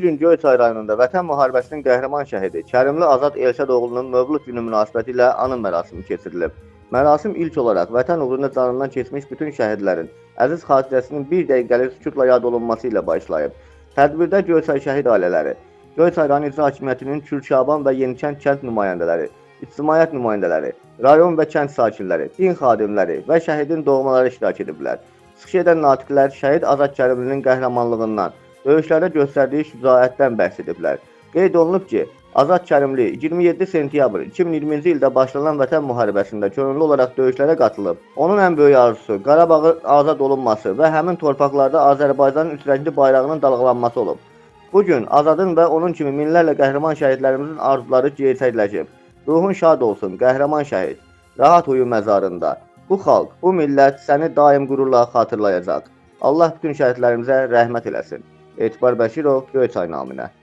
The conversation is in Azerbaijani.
gün Göyçay rayonunda Vətən müharibəsinin qəhrəman şəhidi Kərimli Azad Elşadoğlunun Mövlud günü münasibətilə anım mərasimi keçirilib. Mərasim ilk olaraq Vətən uğrunda canından keçmiş bütün şəhidlərin əziz xatirəsinin bir dəqiqəlik sükutla yad olunması ilə başlayıb. Tədbirdə Göyçay şəhid ailələri, Göyçay rayon icra hakimiyyətinin Kürşaban və Yenikənd kənd nümayəndələri, ictimaiyyət nümayəndələri, rayon və kənd sakinləri, din xadimləri və şəhidin doğmaları iştirak ediblər. Çıxış edən natiqlər şəhid Azad Kərimlinin qəhrəmanlığından, döyüşlərdə göstərdiyi şücaətdən bəhs ediblər. Qeyd olunub ki, Azad Kərimli 27 sentyabr 2020-ci ildə başlanan Vətən müharibəsində könüllü olaraq döyüşlərə qatılıb. Onun ən böyük arzusu Qarabağın azad olunması və həmin torpaqlarda Azərbaycanın üçrəngli bayrağının dalğalanması olub. Bugün Azadın və onun kimi minlərlə qəhrəman şəhidlərimizin arzuları gerçəkləşib. Ruhun şad olsun, qəhrəman şəhid. Rahat uyu məzarında. Bu xalq, bu millət səni daim qürurla xatırlayacaq. Allah bütün şəhidlərimizə rəhmət eləsin. Etibar Bəşirov, Göyçay naminə.